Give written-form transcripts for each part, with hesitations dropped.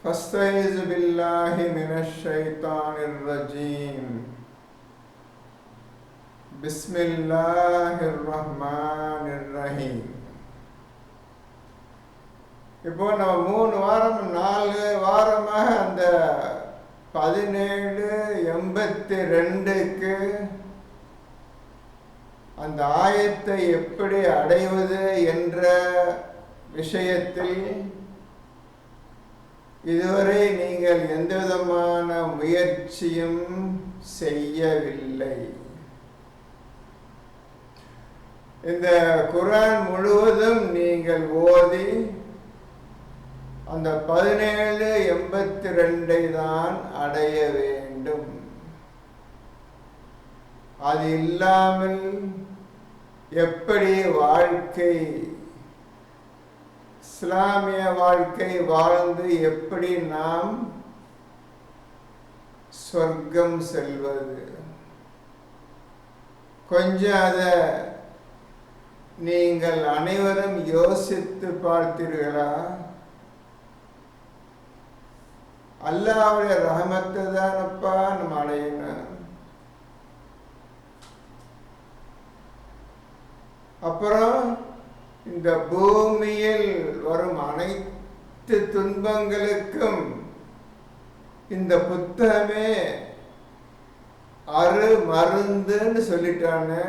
فاستعذ بالله من الشيطان الرجيم بسم الله الرحمن الرحيم. இப்போ நம்ம 3 வாரம் 4 வாரமாக அந்த 1782க்கு அந்த ஆயத்தை எப்படி அடைவது என்ற விஷயத்தில் இதுவரை நீங்கள் எந்த விதமான முயற்சியும் செய்யவில்லை. இந்த குர்ஆன் முழுவதும் நீங்கள் ஓதி அந்த 1782 தான் அடைய வேண்டும். அது இல்லாமல் எப்படி வாழ்க்கை, இஸ்லாமிய வாழ்க்கை வாழ்ந்து எப்படி நாம் சொர்க்கம் செல்வது? கொஞ்சம் அதை நீங்கள் அனைவரும் யோசித்து பார்த்தீர்களா? அல்லாஹ்வுடைய ரஹமத்தை தானப்பா நம்ம அடையணும். அப்புறம் இந்த பூமியில் வரும் அனைத்து துன்பங்களுக்கும் இந்த புத்தகமே அரு மருந்துன்னு சொல்லிட்டானே,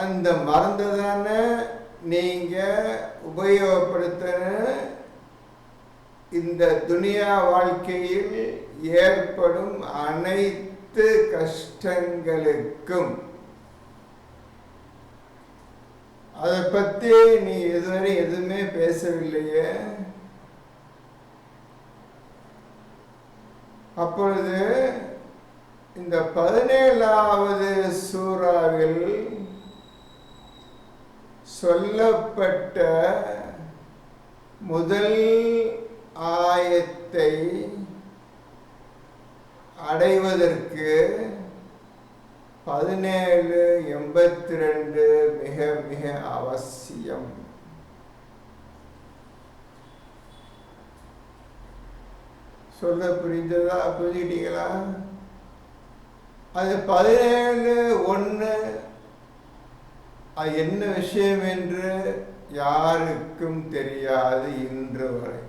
அந்த மருந்து தானே நீங்க உபயோகப்படுத்தணும். இந்த துனியா வாழ்க்கையில் ஏற்படும் அனைத்து கஷ்டங்களுக்கும் அதை பற்றி நீ இதுவரை எதுவுமே பேசவில்லையே. அப்பொழுது இந்த 17வது சூறாவில் சொல்லப்பட்ட முதல் ஆயத்தை அடைவதற்கு 1782 மிக மிக அவசியம். சொல்ல புரிந்ததா? புரிஞ்சுக்கிட்டீங்களா? அது 17:1 அது என்ன விஷயம் என்று யாருக்கும் தெரியாது இன்று வரை.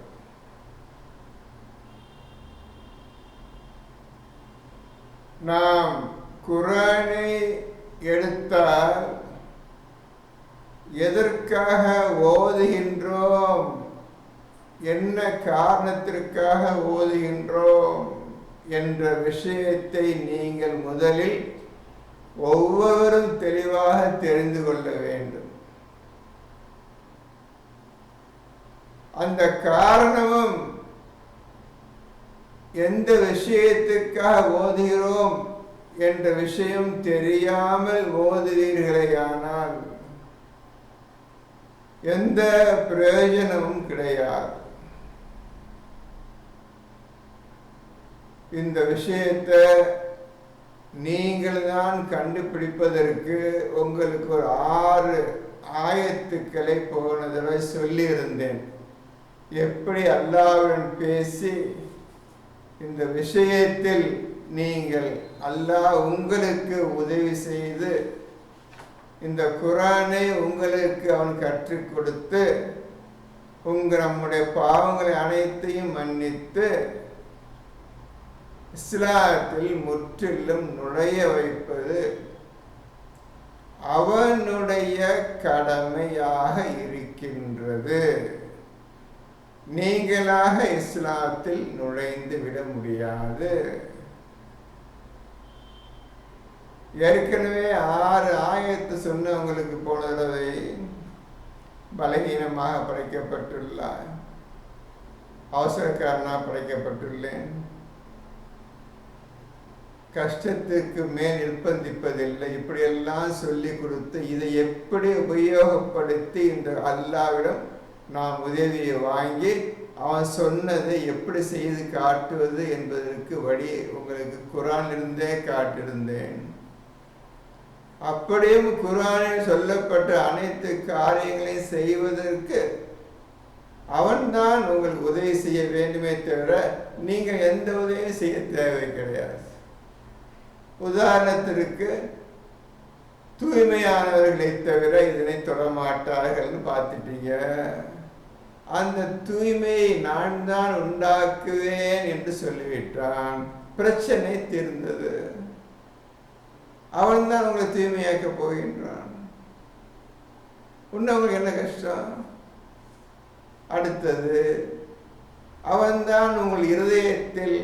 நாம் குர்ஆனை எடுத்தால் எதற்காக ஓதுகின்றோம், என்ன காரணத்திற்காக ஓதுகின்றோம் என்ற விஷயத்தை நீங்கள் முதலில் ஒவ்வொருவரும் தெளிவாக தெரிந்து கொள்ள வேண்டும். அந்த காரணமும் எந்த விஷயத்துக்காக ஓதுகிறோம் என்ற விஷயம் தெரியாமல் ஓதுவீர்களேயானால் எந்த பிரயோஜனமும் கிடையாது. இந்த விஷயத்தை நீங்கள் தான் கண்டுபிடிப்பதற்கு உங்களுக்கு ஒரு 6 ஆயத்துக்களை போன தடவை சொல்லி இருந்தேன். எப்படி அல்லாஹ்வுடன் பேசி இந்த விஷயத்தில் நீங்கள் அல்லாஹ் உங்களுக்கு உதவி செய்து இந்த குர்ஆனை உங்களுக்கு அவன் கற்றுக் கொடுத்து நம்முடைய பாவங்களை அனைத்தையும் மன்னித்து இஸ்லாத்தில் முற்றிலும் நுழைய வைப்பது அவனுடைய கடமையாக இருக்கின்றது. நீங்களாக இஸ்லாத்தில் நுழைந்து விட முடியாது. ஏற்கனவே 6 ஆயத்து சொன்னவங்களுக்கு போன தடவை பலகீனமாக படைக்கப்பட்டுள்ளார், அவசரக்காரனாக படைக்கப்பட்டுள்ளேன், கஷ்டத்துக்கு மேல் நிர்பந்திப்பதில்லை, இப்படியெல்லாம் சொல்லி கொடுத்து இதை எப்படி உபயோகப்படுத்தி இந்த அல்லாஹ்விடம் நாம் உதவியை வாங்கி அவன் சொன்னதை எப்படி செய்து காட்டுவது என்பதற்கு வழி உங்களுக்கு குர்ஆனிலிருந்தே காட்டியிருந்தேன். அப்படியும் குர்ஆனில் சொல்லப்பட்ட அனைத்து காரியங்களையும் செய்வதற்கு அவன்தான் உங்களுக்கு உதவி செய்ய வேண்டுமே தவிர நீங்கள் எந்த உதவியும் செய்ய தேவை கிடையாது. உதாரணத்திற்கு தூய்மையானவர்களை தவிர இதனை தொடமாட்டார்கள்னு பார்த்துட்டீங்க. அந்த தூய்மையை நான் தான் உண்டாக்குவேன் என்று சொல்லிவிட்டான். பிரச்சனை தீர்ந்தது. அவன் தான் உங்களை தூய்மையாக்க போகின்றான். இன்னும் உங்களுக்கு என்ன கஷ்டம்? அடுத்தது, அவன்தான் உங்கள் இருதயத்தில்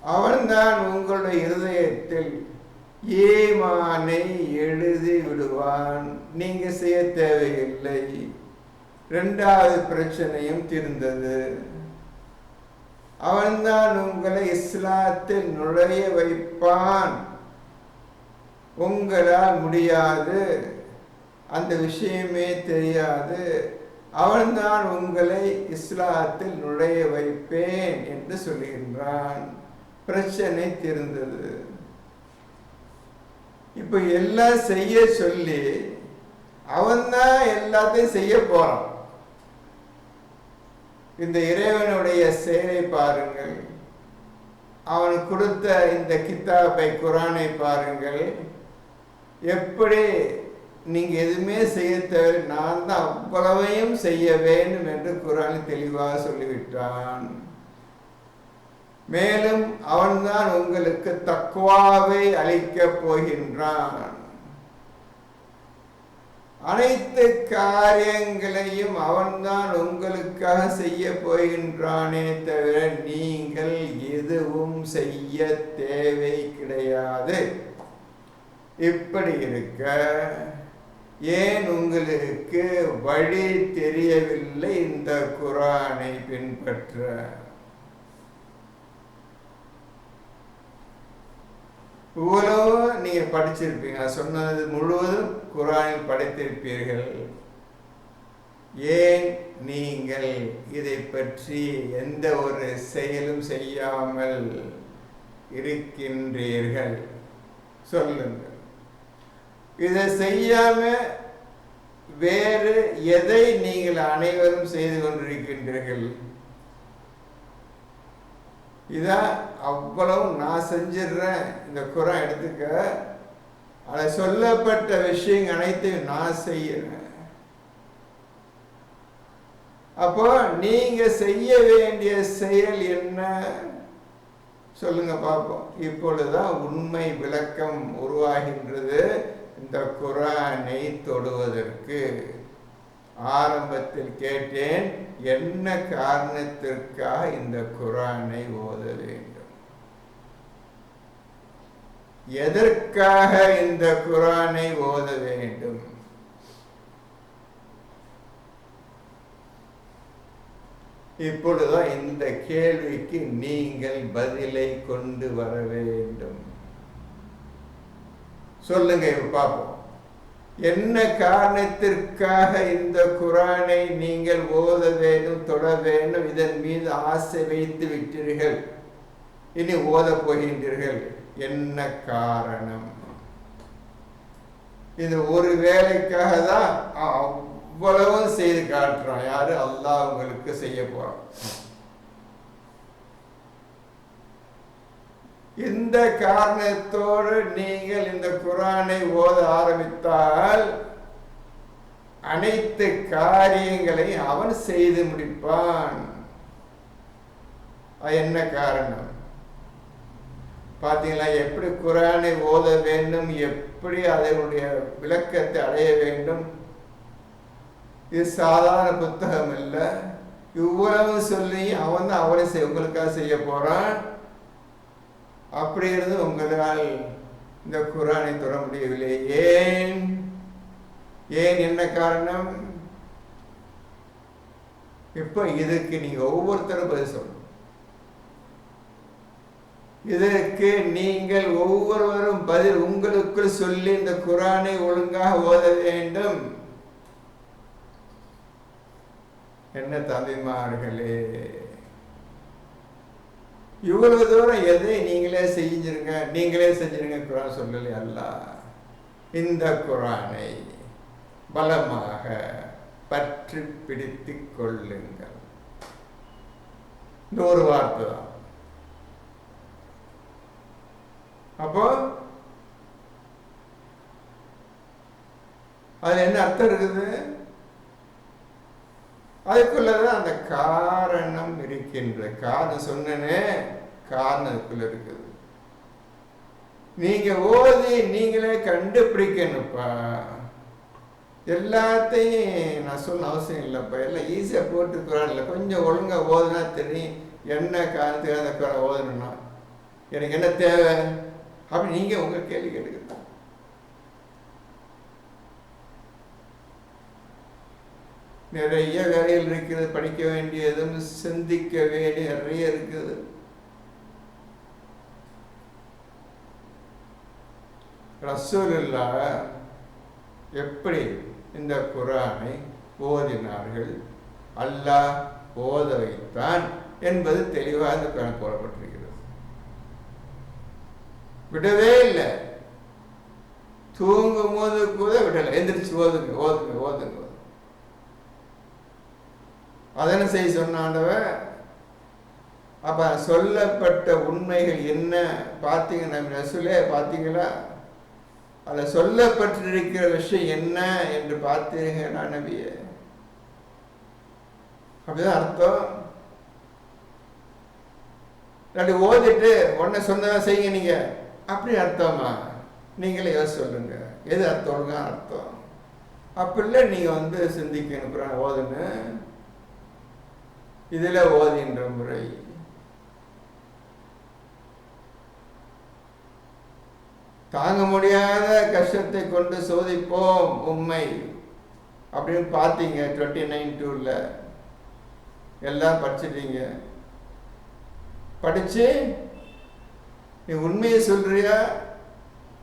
அவன்தான் உங்களுடைய இருதயத்தில் ஈமானை எழுதி விடுவான். நீங்க செய்ய தேவையில்லை. இரண்டாவது பிரச்சனையும் தீர்ந்தது. அவன்தான் உங்களை இஸ்லாத்தில் நுழைய வைப்பான். உங்களால் முடியாது, அந்த விஷயமே தெரியாது. அவன்தான் உங்களை இஸ்லாத்தில் நுழைய வைப்பேன் என்று சொல்லுகின்றான். பிரச்சனை தீர்ந்தது. இப்ப எல்லாம் செய்ய சொல்லி அவன்தான் எல்லாத்தையும் செய்ய போறான். இந்த இறைவனுடைய செயலை பாருங்கள். அவன் கொடுத்த இந்த கித்தாபை, குரானை பாருங்கள். எப்படி நீங்க எதுவுமே செய்ய தேவை, நான் தான் அவ்வளவையும் செய்ய வேண்டும் என்று குரான் தெளிவாக சொல்லிவிட்டான். மேலும் அவன்தான் உங்களுக்கு தக்வாவை அளிக்கப் போகின்றான். அனைத்து காரியங்களையும் அவன்தான் உங்களுக்காக செய்ய போகின்றானே தவிர நீங்கள் எதுவும் செய்ய தேவை கிடையாது. இப்படி இருக்க ஏன் உங்களுக்கு வழி தெரியவில்லை இந்த குரானை பின்பற்ற? இவ்வளவு நீங்க படிச்சிருப்பீங்க. சொன்னது முழுவதும் குரானில் படித்திருப்பீர்கள். ஏன் நீங்கள் இதை பற்றி எந்த ஒரு செயலும் செய்யாமல் இருக்கின்றீர்கள்? சொல்லுங்கள். இதை செய்யாம வேறு எதை நீங்கள் அனைவரும் செய்து கொண்டிருக்கின்றீர்கள்? இதான் அவ்வளவு நான் செஞ்சிடுறேன். இந்த குரான் எடுத்துக்க, அதை சொல்லப்பட்ட விஷயங்கள் அனைத்தையும் நான் செய்யறேன். அப்போ நீங்க செய்ய வேண்டிய செயல் என்ன சொல்லுங்க பார்ப்போம். இப்பொழுதுதான் உண்மை விளக்கம் உருவாகின்றது. இந்த குரானை தொடுவதற்கு ஆரம்பத்தில் கேட்டேன், என்ன காரணத்திற்காக இந்த குரானை ஓத வேண்டும்? எதற்காக இந்த குரானை ஓத வேண்டும்? இப்பொழுதுதான் இந்த கேள்விக்கு நீங்கள் பதிலை கொண்டு வர வேண்டும். சொல்லுங்க, இப்ப பார்ப்போம். என்ன காரணத்திற்காக இந்த குரானை நீங்கள் ஓத வேண்டும், தொட வேண்டும்? இதன் மீது ஆசை வைத்து விட்டீர்கள், இனி ஓத போகின்றீர்கள். என்ன காரணம்? இது ஒரு வேலைக்காக தான் அவ்வளவும் செய்து காட்டுறான். யாரு? அல்லாஹ் உங்களுக்கு செய்ய போறான். இந்த காரணத்தோடு நீங்கள் இந்த குரானை ஓத ஆரம்பித்தால் அனைத்து காரியங்களையும் அவன் செய்து முடிப்பான். என்ன காரணம் பார்த்தீங்களா? எப்படி குரானை ஓத வேண்டும், எப்படி அதனுடைய விளக்கத்தை அடைய வேண்டும். இது சாதாரண புத்தகம் இல்லை. இவ்வளவு சொல்லி அவன் தான் அவனை உங்களுக்காக செய்ய போறான். அப்படி இருந்து உங்களால் இந்த குரானை தொட முடியவில்லை. ஏன்? என்ன காரணம்? இப்ப இதுக்கு நீங்க ஒவ்வொருத்தரும் பதில் சொல்லணும். இதற்கு நீங்கள் ஒவ்வொருவரும் பதில் உங்களுக்குள் சொல்லி இந்த குரானை ஒழுங்காக ஓத வேண்டும். என்ன தம்பிமார்களே, இவ்வளவு தூரம் எதை நீங்களே செஞ்சிருங்க குரான் சொல்லலை அல்லாஹ். இந்த குரானை பலமாக பற்றி பிடித்து கொள்ளுங்கள். இந்த ஒரு வார்த்தை தான். அப்போ அதுல என்ன அர்த்தம் இருக்குது? அதுக்குள்ளதான் அந்த காரணம் இருக்கின்ற காரணம் சொன்னனே, காரணம் அதுக்குள்ள இருக்குது. நீங்க ஓதி நீங்களே கண்டுபிடிக்கணும்ப்பா. எல்லாத்தையும் நான் சொல்ல அவசியம் இல்லைப்பா, எல்லாம் ஈஸியா போட்டுக்கிறான் இல்லை. கொஞ்சம் ஒழுங்கா ஓதுனா தெரியும் என்ன காரணத்துக்கு அந்த குரான் ஓதணும்னா எனக்கு என்ன தேவை அப்படி நீங்க உங்க கேள்வி கேட்டுக்கிட்ட. நிறைய வேலைகள் இருக்கிறது, படிக்க வேண்டியதும் சிந்திக்க வேண்டிய நிறைய இருக்குது. ரசூலுல்லாஹ் எப்படி இந்த குரானை ஓதினார்கள், அல்லாஹ் ஓத வைத்தான் என்பது தெளிவாக இந்த குரான் போடப்பட்டிருக்கிறது. விடவே இல்லை. தூங்கும் போது கூட விடலை. எந்திரிச்சு ஓதுங்க ஓதுங்க ஓதுங்க. அதனை செய்ய சொன்னாண்டவன். அப்ப சொல்லப்பட்ட உண்மைகள் என்ன பார்த்தீங்கன்னா, ரசூலே பார்த்தீங்களா, அதில் சொல்லப்பட்டிருக்கிற விஷயம் என்ன என்று பார்த்தீங்கன்னா நபிய, அப்படிதான் அர்த்தம். ரெண்டு ஓதிட்டு உடனே சொன்னதான் செய்யுங்க நீங்க, அப்படி அர்த்தமா? நீங்களே யோசிச்சு சொல்லுங்க எது அர்த்தம், ஒழுங்கான அர்த்தம். அப்படில்ல நீங்க சிந்திக்கணும். ஓதுன்னு இதுல ஓதின்ற முறை தாங்க முடியாத கஷ்டத்தை கொண்டு சோதிப்போம் உண்மை அப்படின்னு பார்த்தீங்க. 29:2 எல்லாம் படிச்சிட்டீங்க. படிச்சு நீ உண்மையை சொல்றியா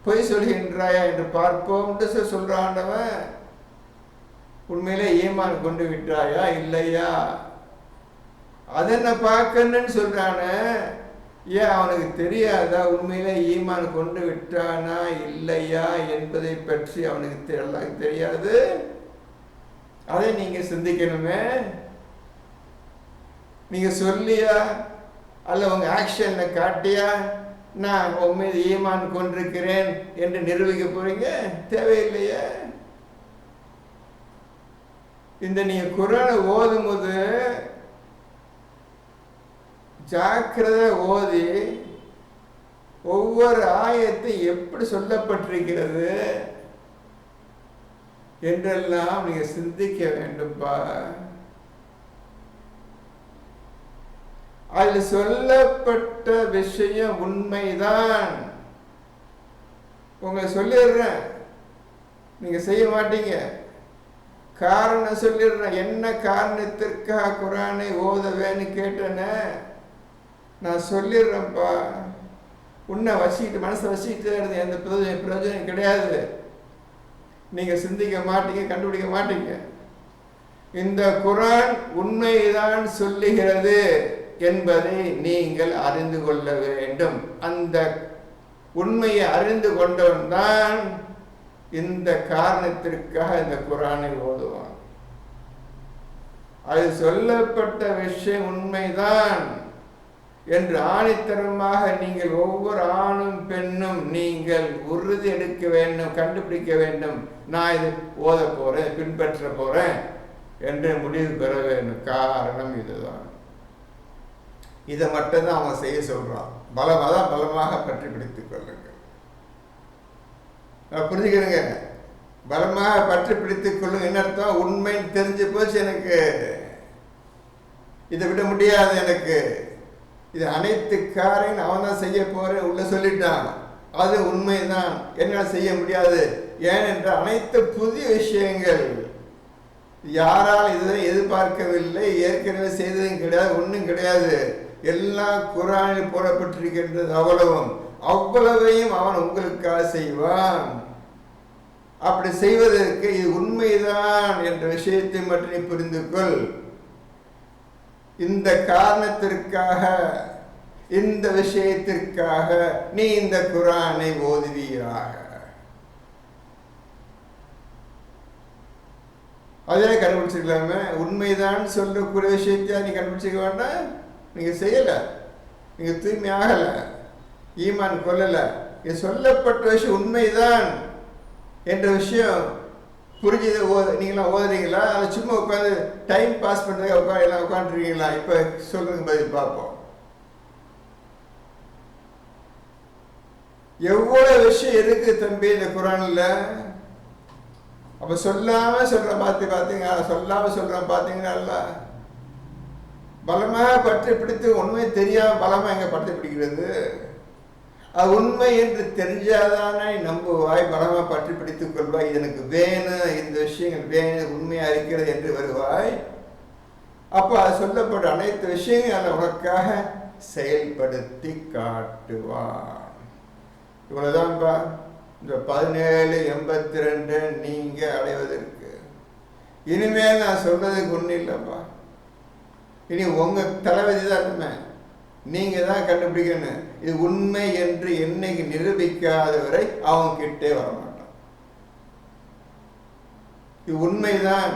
பொய் சொல்கின்றாயா என்று பார்ப்போம் சொல்றாண்டவன். உண்மையிலே ஈமான் கொண்டு விட்டாயா இல்லையா அதை நான் பார்க்கணும்னு சொல்றான. ஏன் அவனுக்கு தெரியாதா உண்மையிலே ஈமான் கொண்டு விட்டானா இல்லையா என்பதை பற்றி அவனுக்கு தெரியாது. அதை நீங்க சிந்திக்கணுமே. நீங்க சொல்லியா அல்ல உங்க ஆக்ஷன்ல காட்டியா நான் உன் மீது ஈமான் கொண்டிருக்கிறேன் என்று நிரூபிக்க போறீங்க? தேவையில்லையே. இந்த நீங்க குரானை ஓதும் போது ஜாக்கிரதை ஓதி ஒவ்வொரு ஆயத்தை எப்படி சொல்லப்பட்டிருக்கிறது என்றெல்லாம் நீங்க சிந்திக்க வேண்டும்பா. அதில் சொல்லப்பட்ட விஷயம் உண்மைதான். உங்களை சொல்லிடுறேன், நீங்க செய்ய மாட்டீங்க. காரணம் சொல்லிடுறேன். என்ன காரணத்திற்காக குரானை ஓதவேன்னு கேட்டேன்னு நான் சொல்லிடுறேன்ப்பா. உன்னை வசிக்கிட்டு மனசை வசிக்கிட்டு இருந்தேன், எந்த பிரயோஜனம் கிடையாது. நீங்க சிந்திக்க மாட்டீங்க, கண்டுபிடிக்க மாட்டீங்க. இந்த குரான் உண்மைதான் சொல்லுகிறது என்பதை நீங்கள் அறிந்து கொள்ள வேண்டும். அந்த உண்மையை அறிந்து கொண்டவன் தான் இந்த காரணத்திற்காக இந்த குரானை ஓதுவான். அது சொல்லப்பட்ட விஷயம் உண்மைதான் என்று ஆணித்தரமாக நீங்கள் ஒவ்வொரு ஆணும் பெண்ணும் நீங்கள் உறுதி எடுக்க வேண்டும், கண்டுபிடிக்க வேண்டும். நான் இது ஓத போறேன், பின்பற்ற போறேன் என்று முடிவு பெற வேண்டும். காரணம் இதுதான். இதை மட்டும்தான் அவன் செய்ய சொல்றான். பலமாக பற்றி பிடித்துக் கொள்ளுங்கள். புரிஞ்சுக்கிறேங்க. பலமாக பற்றி பிடித்துக் கொள்ளுங்க என்ன அர்த்தம்? உண்மைன்னு தெரிஞ்சு போச்சு எனக்கு, இதை விட முடியாது எனக்கு, இது அனைத்து காரையும் அவன் தான் செய்ய போறேன் உள்ள சொல்லிட்டான். அது உண்மைதான், என்னால் செய்ய முடியாது. ஏனென்றால் அனைத்து புதிய விஷயங்கள் யாரால் இதுவரை எதிர்பார்க்கவில்லை, ஏற்கனவே செய்ததும் கிடையாது, ஒன்றும் கிடையாது. எல்லாம் குரானில் போடப்பட்டிருக்கின்றது. அவ்வளவையும் அவன் உங்களுக்காக செய்வான். அப்படி செய்வதற்கு இது உண்மைதான் என்ற விஷயத்தை மட்டும் நீ புரிந்து கொள். இந்த காரணத்திற்காக இந்த விஷயத்திற்காக நீ இந்த குர்ஆனை ஓதுவீராக. அதே கண்டுபிடிச்சிக்கலாமே. உண்மைதான் சொல்லக்கூடிய விஷயத்தையா நீ கண்டுபிடிச்சிக்க வேண்டாம். நீங்க செய்யல, நீங்க தூய்மை ஆகல, ஈமான் கொள்ளல. இது சொல்லப்பட்ட விஷயம் உண்மைதான் என்ற விஷயம் புரிஞ்சது. நீங்களாம் ஓதுறீங்களா? அதை சும்மா உட்காந்து டைம் பாஸ் பண்ணுறதுக்கு எல்லாம் உட்காந்துருக்கீங்களா? இப்போ சொல்றதுக்கு பதில் பார்ப்போம். எவ்வளவு விஷயம் இருக்கு தம்பி இந்த குர்ஆன்ல. அப்ப சொல்லாம சொல்றேன் பாத்தீங்க, சொல்லாம சொல்றேன் பாத்தீங்கன்னா, பலமாக பற்றி பிடித்து உண்மை தெரியாம பலமா எங்க பற்றி பிடிக்கிறது? அது உண்மை என்று தெரிஞ்சாதானே நம்புவாய், பலமா பற்றி பிடித்துக் கொள்வாய். எனக்கு வேணும், இந்த விஷயங்கள் வேணும், உண்மையா இருக்கிறது என்று வருவாய். அப்ப அது சொல்லப்பட்ட அனைத்து விஷயங்களும் உனக்காக செயல்படுத்தி காட்டுவான். இவ்வளவுதான்பா இந்த 1782 நீங்க அடைவதற்கு. இனிமேல் நான் சொல்றதுக்கு ஒன்றும் இல்லைப்பா. இனி உங்க தலைவதி தான், நீங்க தான் கண்டுபிடிக்கணும். இது உண்மை என்று என்னைக்கு நிரூபிக்காத வரை அவங்க கிட்டே வரமாட்டான். இது உண்மைதான்,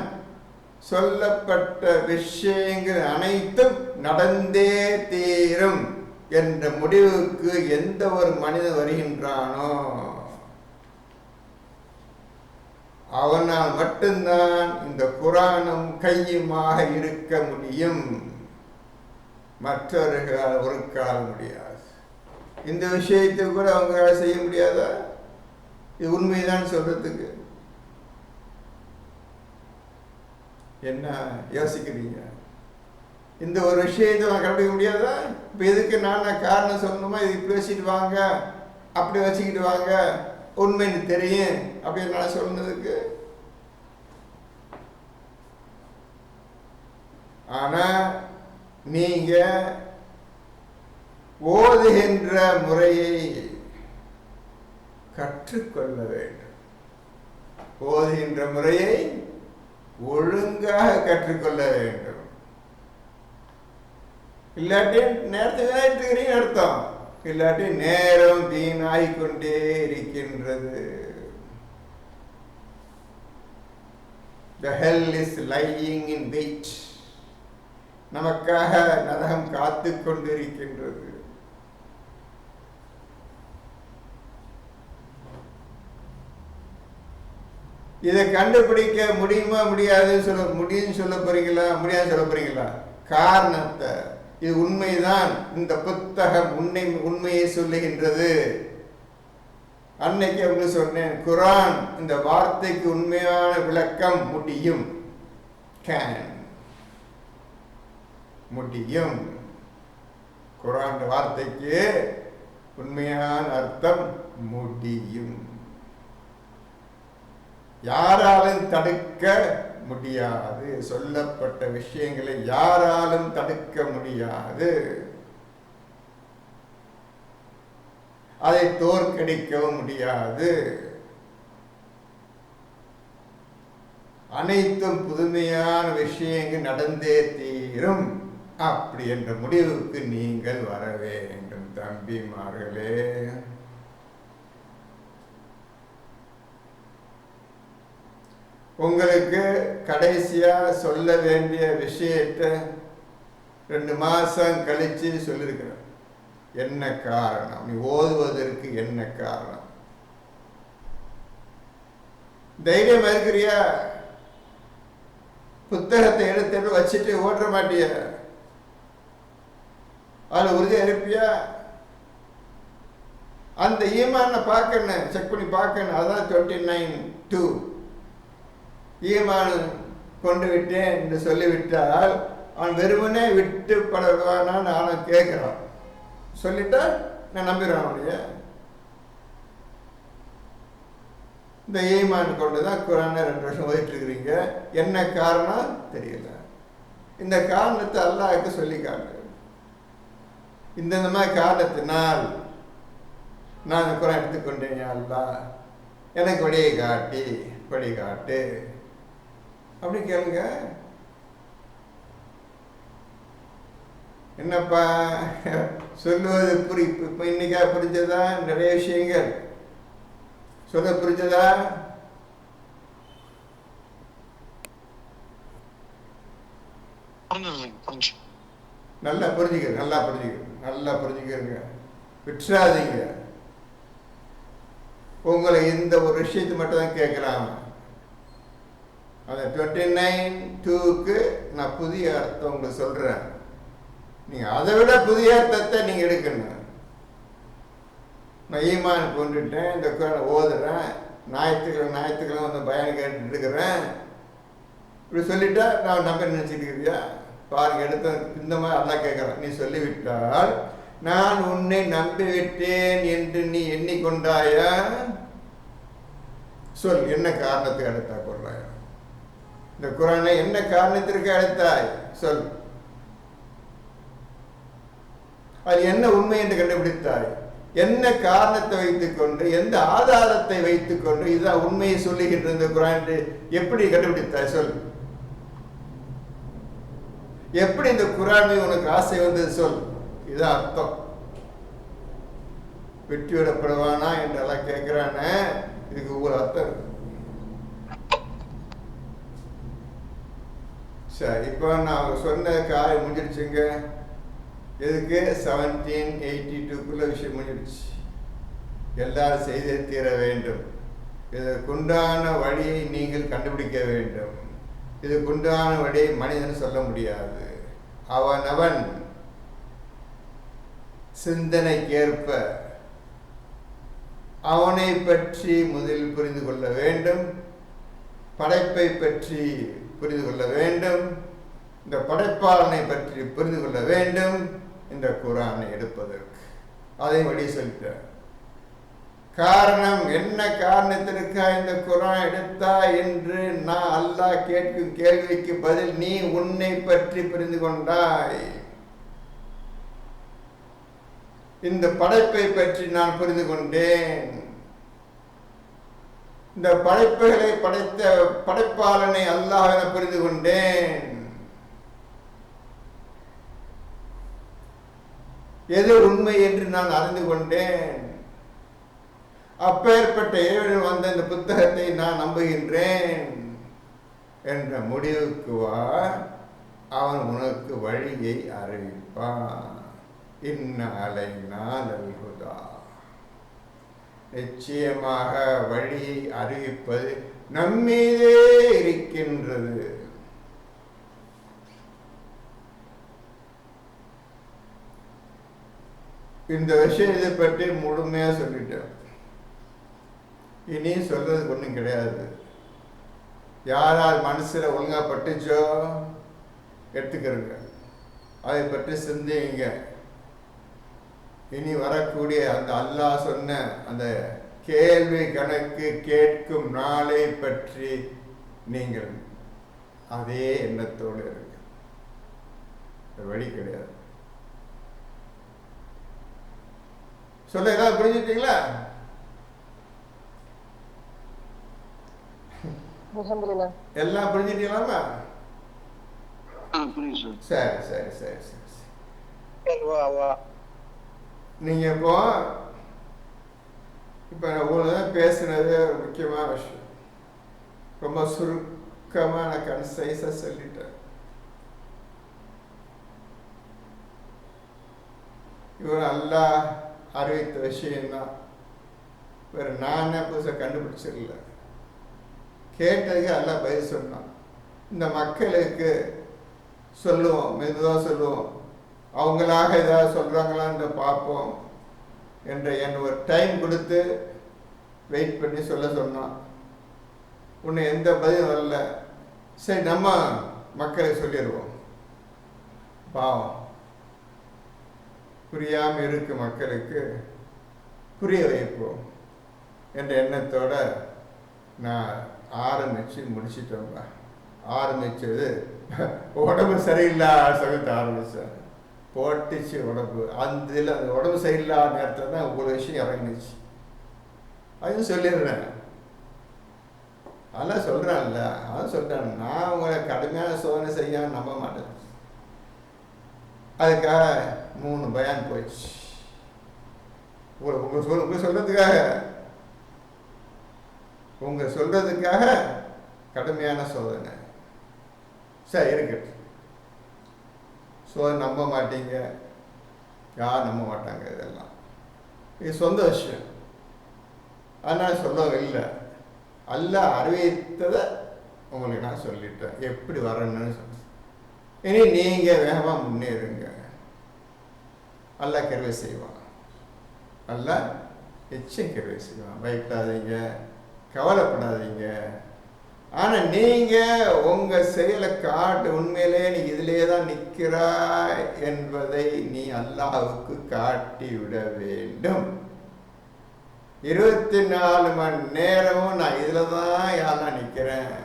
சொல்லப்பட்ட விஷயங்கள் அனைத்தும் நடந்தே தீரும் என்ற முடிவுக்கு எந்த ஒரு மனிதன் வருகின்றானோ அவனால் மட்டும்தான் இந்த குர்ஆனும் கையுமாக இருக்க முடியும். மற்றவர்களால் ஒரு கால முடியாது. இந்த விஷயத்தை கூட அவங்களால செய்ய முடியாதா? இது உண்மைதான் சொல்றதுக்கு என்ன யோசிக்கிறீங்க? இந்த ஒரு விஷயத்தை நான் கண்டுபிடிக்க முடியாதா? இப்போ எதுக்கு நான் காரணம் சொல்லணுமா? இது பேசிட்டு வாங்க, அப்படி வச்சுக்கிட்டு வாங்க, உண்மைன்னு தெரியும் அப்படின்னு நான் சொன்னதுக்கு. ஆனா நீங்க ஓதுகின்ற முறையை கற்றுக்கொள்ள வேண்டும். ஓதுகின்ற முறையை ஒழுங்காக கற்றுக்கொள்ள வேண்டும். இல்லாட்டி நேரத்துக்கு அர்த்தம், இல்லாட்டி நேரம் வீணாகிக்கொண்டே இருக்கின்றது. The hell is lying in wait. நமக்காக நரகம் காத்து கொண்டிருக்கின்றது. இதை கண்டுபிடிக்க முடியுமா முடியாதுன்னு சொல்ல போறீங்களா? முடியாது சொல்ல போறீங்களா? காரணத்தை, இது உண்மைதான், இந்த புத்தகம் உண்மையை சொல்லுகின்றது. அன்னைக்கு அவங்க சொன்னேன், குர்ஆன் இந்த வார்த்தைக்கு உண்மையான விளக்கம் முடியும். முடியும். குர்ஆன் வார்த்தைக்கு உண்மையான அர்த்தம் முடியும். யாராலும் தடுக்க முடியாது. சொல்லப்பட்ட விஷயங்களை யாராலும் தடுக்க முடியாது. அதை தோற்கடிக்கவும் முடியாது. அனைத்தும் புதுமையான விஷயங்கள் நடந்தே தீரும். அப்படி என்ற முடிவுக்கு நீங்கள் வர வேண்டும் தம்பிமார்களே. உங்களுக்கு கடைசியா சொல்ல வேண்டிய விஷயத்தை 2 மாசம் கழிச்சு சொல்லியிருக்கிறேன். என்ன காரணம்? நீ ஓதுவதற்கு என்ன காரணம்? தைரியம் இருக்கிறியா? புத்தகத்தை எடுத்து வச்சுட்டு ஓடுற மாட்டிய? அதில் உறுதியா இருப்பியா? அந்த ஈமான பார்க்கணும், செக் பண்ணி பார்க்கணும். அதான் 29:2 ஈமான் கொண்டு விட்டேன் என்று சொல்லிவிட்டால் அவன் வெறுமனே விட்டு படுவானான்னு அவன் கேட்கிறான். சொல்லிட்டா நான் நம்பிடுவான். அவனுடைய இந்த ஈமான் கொண்டு தான் குர்ஆனை 2 வருஷம் ஓதிட்டு இருக்கிறீங்க. என்ன காரணம் தெரியல. இந்த காரணத்தை அல்லாஹ்வுக்கு சொல்லி காட்டு. இந்த மாதிரி காரணத்தினால் நான் குர்ஆன் எடுத்துக்கொண்டேன். அல்லாஹ் எனக்கு வழிகாட்டு அப்படி கேளுங்க. என்னப்பா சொல்லுவது இப்போ இன்னைக்கா புரிஞ்சதா? நிறைய விஷயங்கள் சொல்ல புரிஞ்சதா? நல்லா புரிஞ்சுக்கிறங்க, விட்டுறாதீங்க. உங்களை இந்த ஒரு விஷயத்தை மட்டும் தான் கேட்குறாங்க. அந்த 29:2க்கு நான் புதிய அர்த்தம் உங்களுக்கு சொல்கிறேன். நீங்கள் அதை விட புதிய அர்த்தத்தை நீங்கள் எடுக்கணும். நான் ஈமான் கொண்டுட்டேன், இந்த குரானை ஓதுறேன், ஞாயிற்றுக்கிழமை வந்து பயன் கேட்டு இருக்கிறேன், இப்படி சொல்லிட்டா நான் நம்ப நினச்சிட்டு இருக்கிறியா? பாருங்க, எடுத்த இந்த மாதிரி அல்லாஹ் கேட்குறேன். நீ சொல்லிவிட்டால் நான் உன்னை நம்பிவிட்டேன் என்று நீ எண்ணிக்கொண்டாயா? சொல், என்ன காரணத்துக்கு அடுத்தா கொள்றாயா? இந்த குரானை என்ன காரணத்திற்கு அடுத்தாய் சொல். அது என்ன உண்மை என்று கண்டுபிடித்தாய்? என்ன காரணத்தை வைத்துக்கொண்டு, எந்த ஆதாரத்தை வைத்துக்கொண்டு இதுதான் உண்மையை சொல்லுகின்ற இந்த குரான் எப்படி கண்டுபிடித்தாய் சொல். எப்படி இந்த குரான் உனக்கு ஆசை வந்தது சொல். இதுதான் அர்த்தம். வெட்டி விடப்படுவானா என்றெல்லாம் கேட்கிறான, இதுக்கு ஒரு அர்த்தம் இருக்கு. சரி, இப்போ நான் சொன்ன காரியம் முடிஞ்சிருச்சுங்க. எதுக்கு? 1782க்குள்ள விஷயம் முடிஞ்சிருச்சு. எல்லாரும் செய்தே தீர வேண்டும். இதற்குண்டான வழியை நீங்கள் கண்டுபிடிக்க வேண்டும். இதுக்குண்டான வழியை மனிதன் சொல்ல முடியாது. அவனவன் சிந்தனைக்கேற்ப அவனை பற்றி முதலில் புரிந்து கொள்ள வேண்டும். படைப்பை பற்றி புரிந்து கொள்ள வேண்டும். இந்த படைப்பாளனை பற்றி புரிந்து கொள்ள வேண்டும். இந்த குரானை எடுப்பதற்கு அதை வழி சொல்லிட்டார். காரணம் என்ன? காரணத்திற்காக இந்த குரான் எடுத்தா என்று நான் அல்லாஹ் கேட்கும் கேள்விக்கு பதில் நீ உன்னை பற்றி புரிந்து கொண்டாய். இந்த படைப்பை பற்றி நான் புரிந்து கொண்டேன். இந்த படைப்புகளை படைத்த படைப்பாளனை அல்லாஹ் என புரிந்து கொண்டேன். எது உண்மை என்று நான் அறிந்து கொண்டேன். அப்பேற்பட்ட இறைவன் வந்த இந்த புத்தகத்தை நான் நம்புகின்றேன் என்ற முடிவுக்கு வா. அவன் உனக்கு வழியை அறிவிப்பான். இன்ன அலைனா லல்ஹுதா, நிச்சயமாக வழியை அறிவிப்பது நம்மீதே இருக்கின்றது. இந்த விஷயத்தை பற்றி முழுமையா சொல்லிட்டேன். இனி சொல்றதுக்கு ஒன்றும் கிடையாது. யாரால் மனசுல ஒழுங்கா பட்டுச்சோ எடுத்துக்கிறங்க, அதை பற்றி சிந்திங்க. இனி வரக்கூடிய அந்த அல்லாஹ் சொன்ன அந்த கேள்வி கணக்கு கேட்கும் நாளை பற்றி நீங்கள் அதே எண்ணத்தோடு இருங்க. வழி கிடையாது. சொல்ல ஏதாவது புரிஞ்சுட்டீங்களா? எல்லாம் புரிஞ்சுட்டீங்களாமா? சரி சரி சரி சரி. நீங்க இப்போ நான் பேசுனது ஒரு முக்கியமான விஷயம். ரொம்ப சுருக்கமா நான் கன்சைஸா சொல்லிட்டேன். இவர் அல்லாஹ் அறிவித்த விஷயம்தான். வேற நானே புதுசாக கண்டுபிடிச்சிடல. கேட்டதுக்கு அல்லாஹ் பதில் சொன்னான். இந்த மக்களுக்கு சொல்லுவோம், மெதுவாக சொல்லுவோம், அவங்களாக ஏதாவது சொல்கிறாங்களான்னு பார்ப்போம் என்ற ஒரு டைம் கொடுத்து வெயிட் பண்ணி சொல்ல சொன்னான். உன்னை எந்த பதிலும் வரல. சரி, நம்ம மக்களுக்கு சொல்லிடுவோம், பாவம் புரியாமல் இருக்கு மக்களுக்கு, புரிய வைப்போம் என்ற எண்ணத்தோட நான் முடிச்சிட்டோங்க. ஆரம்பிச்சது உடம்பு சரியில்லாத சமயத்தை ஆரம்பித்தேன். போட்டுச்சு உடம்பு. அந்த இதில் அந்த உடம்பு சரியில்லாத நேரத்தில் தான் ஒவ்வொரு விஷயம் இறங்கிச்சு. அதையும் சொல்லிடுறேன். அதெல்லாம் சொல்கிறான்ல, அதான் சொல்கிறேன். நான் உங்களை கடுமையான சோதனை செய்ய நம்ப மாட்டேன். அதுக்காக 3 பயான் போச்சு. உங்க சொல்றதுக்காக கடுமையான சோதனை. சரி இருக்கட்டும். சோதனை நம்ப மாட்டீங்க, யார் நம்ப மாட்டாங்க. இதெல்லாம் இது சொந்த விஷயம். அதனால் சொல்லவில்லை. அல்லாஹ் அறிவித்ததை உங்களுக்கு நான் சொல்லிட்டேன் எப்படி வரணும்னு சொன்னேன். இனி நீங்கள் வேகமாக முன்னேறுங்க. அல்லாஹ் கிருபை செய்வான். அல்லாஹ் நிச்சயம் கிருபை செய்வான். பயப்படாதீங்க, கவலைப்படாதீங்க. ஆனால் நீங்கள் உங்கள் செயலை காட்டு உண்மையிலே நீ இதிலே தான் நிற்கிறாய் என்பதை நீ அல்லாஹ்வுக்கு காட்டி விட வேண்டும். 24 மணி நேரமும் நான் இதில் தான் யாரெல்லாம் நிற்கிறேன்,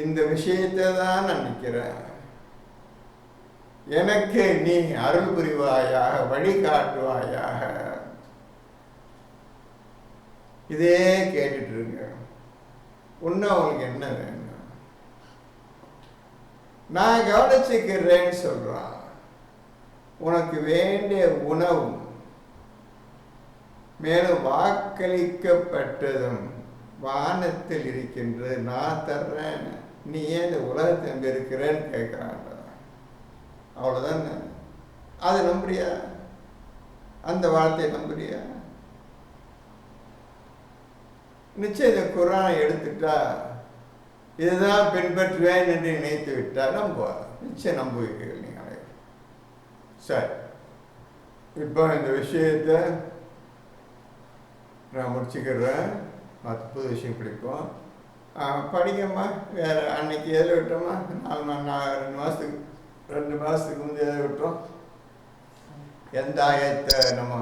இந்த விஷயத்தை தான் நான் நிற்கிறேன், எனக்கு நீ அருள் புரிவாயாக, வழிகாட்டுவாயாக, இதே கேட்டுட்டு இருங்க. இன்னும் அவங்களுக்கு என்ன வேணும்? நான் கவனிச்சுக்கிறேன்னு சொல்றான். உனக்கு வேண்டிய உணவும் மேலும் வாக்களிக்கப்பட்டதும் வானத்தில் இருக்கின்றது, நான் தர்றேன், நீ ஏன் இந்த உலகத்தை நம்பி இருக்கிறேன்னு கேட்குறான். அவ்வளோதான். அதை நம்புறியா? அந்த வார்த்தையை நம்புறியா? நிச்சயம் இந்த குர்ஆனை எடுத்துட்டா இதுதான் பின்பற்றுவேன் என்று நினைத்து விட்டால் நிச்சயம் நம்புவீர்கள் நீங்கள். சரி, இப்போ இந்த விஷயத்தை நான் முடிச்சுக்கிறேன். மற்ற புது விஷயம் பிடிப்போம். படிங்கம்மா. வேறு அன்னைக்கு எதில் விட்டோமா? 2 மாதத்துக்கு முந்தைய எதில் விட்டோம்? எந்த ஆயத்தை நம்ம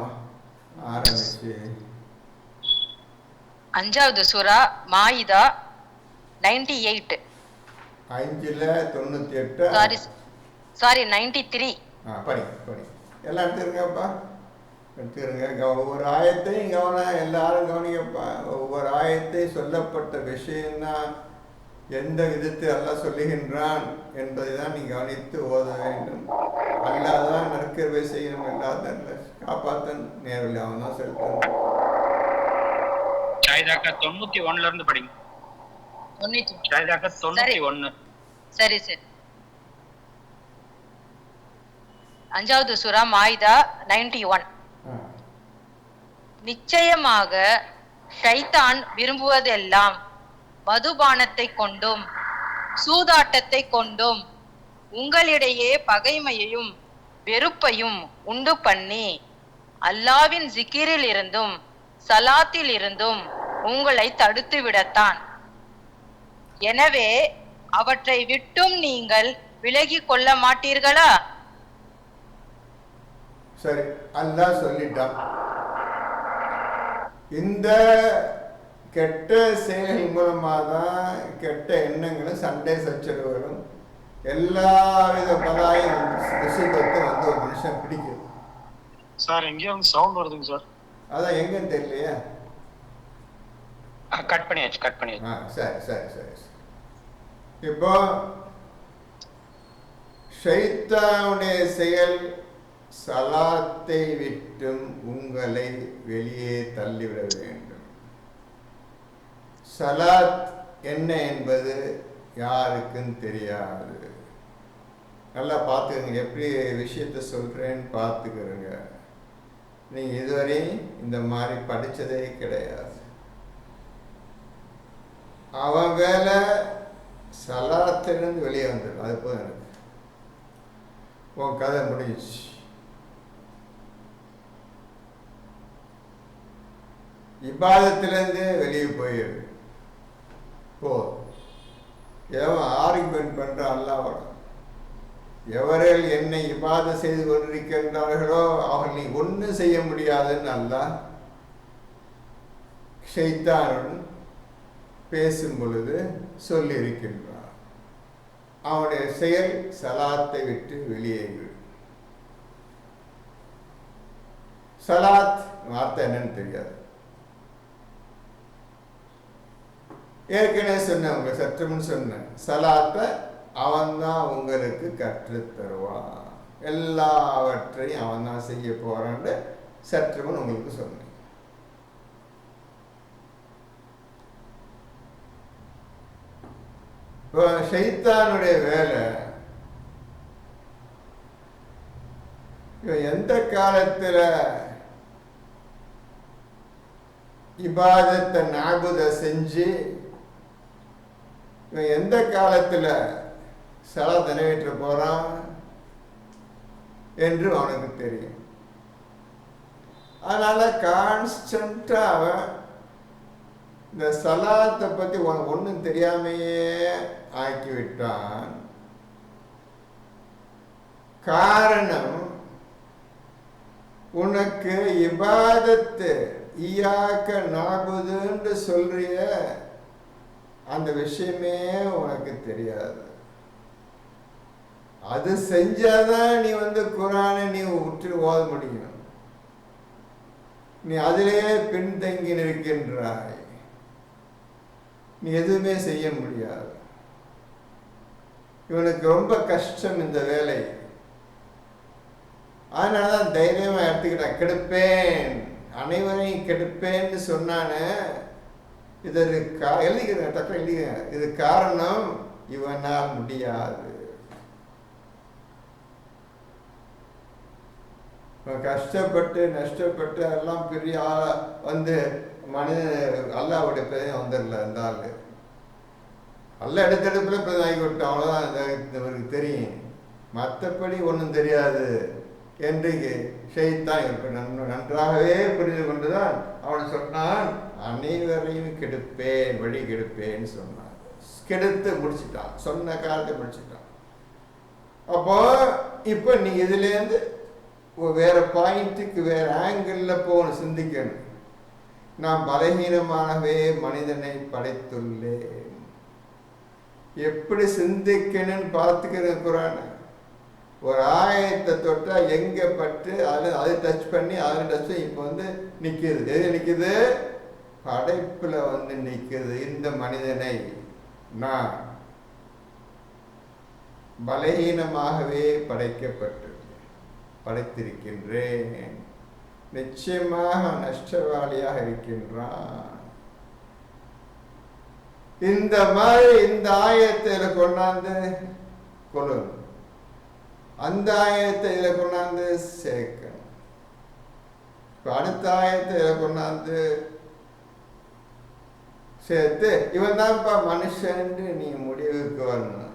ஆரம்பிச்சு? 5வது சூரா மாயிதா 98. 5:98. சாரி 93. படி எல்லாம் எடுத்துருங்கப்பா, எடுத்துருங்க. ஒவ்வொரு ஆயத்தையும் கவனம், எல்லாரும் கவனிங்கப்பா. ஒவ்வொரு ஆயத்தையும் சொல்லப்பட்ட விஷயம்தான் எந்த விதத்தை அல்லாஹ் சொல்லுகின்றான் என்பதை தான் நீ கவனித்து ஓத வேண்டும். அல்லாஹ் தான் நற்கருவை செய்யணும், இல்லாத காப்பாத்தன் நேரில் அவன் தான் செலுத்தணும். 91 இருந்து படிங்க. 91. சரி. 5வது சூரா மாயிதா 91. நிச்சயமாக ஷைத்தான் விரும்புவதெல்லாம் மதுபானத்தை கொண்டும் சூதாட்டத்தை கொண்டும் உங்களிடையே பகைமையையும் வெறுப்பையும் உண்டு பண்ணி அல்லாவின் ஜிக்கிரில் இருந்தும் சலாத்தில் இருந்தும் உங்களை தடுத்து விடத்தான். எனவே அவற்றை விட்டும் நீங்கள் விலகி கொள்ள மாட்டீர்களா? சரி, அல்லாஹ் சொல்லிட்டான். இந்த கெட்ட செயல்கள் மூலமாக தான் கெட்ட எண்ணங்களும் சண்டை சச்சரவுகளும் எல்லா வித பலாயும் முசீபத்தும் வந்து ஒரு மனுஷன் பிடிக்கும். சார் எங்கேயோ சவுண்ட் வருதுங்க சார். அதான் எங்கன்னு தெரியலையா? கட் பண்ணியாச்சு. சரி. இப்போ ஷைத்தானுடைய செயல் சலாத்தை விட்டும் உங்களை வெளியே தள்ளிவிட வேண்டும். சலாத் என்ன என்பது யாருக்கும் தெரியாது. நல்லா பார்த்துக்கங்க, எப்படி விஷயத்த சொல்கிறேன்னு பார்த்துக்கிறங்க. நீங்கள் இதுவரை இந்த மாதிரி படித்ததே கிடையாது. அவன் வேலை சலாத்திலிருந்து வெளியே வந்துடும். அது போதும், எனக்கு உன் கதை முடிஞ்சிச்சு. இபாதத்திலேருந்து வெளியே போயிடு. எவன் ஆர்குமெண்ட் பண்ணுறான் அல்லாஹ்வோட, எவர்கள் என்னை இபாதத் செய்து கொண்டிருக்கின்றார்களோ அவர்கள் நீ ஒன்றும் செய்ய முடியாதுன்னு அல்லாஹ் ஷைத்தானுடன் பேசும் பொழுது சொல்லியிருக்கின்றான். அவனுடைய செயல் சலாத்தை விட்டு வெளியேறு. சலாத் வார்த்தை என்னன்னு தெரியாது. ஏற்கனவே சொன்னேன், உங்க சற்று முன் சொன்னேன், சலாத்தை அவன்தான் உங்களுக்கு கற்றுத் தருவான், எல்லாவற்றையும் அவன் தான் செய்ய போறான்னு சற்று முன் உங்களுக்கு சொன்னேன். இப்போ ஷைத்தானுடைய வேலை, இவன் எந்த காலத்துல இபாதத்தை நாபுத செஞ்சு இவன் எந்த காலத்துல சலாத் நிறைவேற்ற போறான் என்று அவனுக்கு தெரியும். அதனால கான்ஸ்டன்டா அவன் இந்த சலாத்தை பத்தி உனக்கு ஒன்றும் தெரியாமையே ஆக்கிவிட்டான். காரணம், உனக்கு இபாதத்து ஈயாக்க நாபுதுன்னு சொல்றிய அந்த விஷயமே உனக்கு தெரியாது. அது செஞ்சாதான் நீ குரானை நீ உற்று ஓத முடியும். நீ அதிலே பின்தங்கி நிற்கின்றாய், நீ எதுவுமே செய்ய முடியாது. இவனுக்கு ரொம்ப கஷ்டம் இந்த வேலை. அதனாலதான் தைரியமா எடுத்துக்கிட்டான். கெடுப்பேன், அனைவரையும் கெடுப்பேன்னு சொன்னானே. இது எழுதிக்கிறேன், தக்க எழுதிக்கிறேன். இது காரணம், இவனால் முடியாது. கஷ்டப்பட்டு நஷ்டப்பட்டு எல்லாம் பெரிய ஆளா மனித அல்லாவுடைய பேரையும் வந்துடல. இந்த ஆளு அல்ல எடுத்தெடுப்புல பிரதாகி விட்டோம், அவ்வளவுதான் இவருக்கு தெரியும், மற்றபடி ஒன்றும் தெரியாது என்று ஷைத்தான் நன்றாகவே புரிந்து கொண்டுதான் அவன் சொன்னான், அனைவரையும் கெடுப்பேன், வழி கெடுப்பேன்னு சொன்னான். கெடுத்து முடிச்சுட்டான், சொன்ன காலத்தை முடிச்சுட்டான். அப்போ இப்ப நீ இதுலேருந்து வேற பாயிண்ட்டுக்கு வேற ஆங்கிள் போகணும், சிந்திக்கணும். நான் பலகீனமாகவே மனிதனை படைத்துள்ளேன், எப்படி சிந்திக்கணும்னு பார்த்துக்கிற குரான். ஒரு ஆயத்தை தொட்டா எங்க பட்டு அதை டச் பண்ணி அதில் டச் பண்ணி இப்போ நிற்கிது. எது நிற்கிது? படைப்புல நிற்கிது. இந்த மனிதனை நான் பலகீனமாகவே படைத்திருக்கின்றேன், நிச்சயமாக நஷ்டவாளியாக இருக்கின்றான். இந்த மாதிரி இந்த ஆயத்தை கொண்டாந்து கொள்ளணும், அந்த ஆயத்தை கொண்டாந்து சேர்க்கணும். அடுத்த ஆயத்தை கொண்டாந்து சேர்த்து இவன் தான்ப்பா மனுஷன் நீ முடிவுக்கு வரணும்,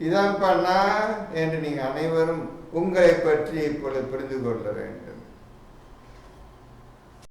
இதான்ப்பா நான் என்று நீங்க அனைவரும் உங்களை பற்றி இப்பொழுது புரிந்து கொள்ள வேண்டும்.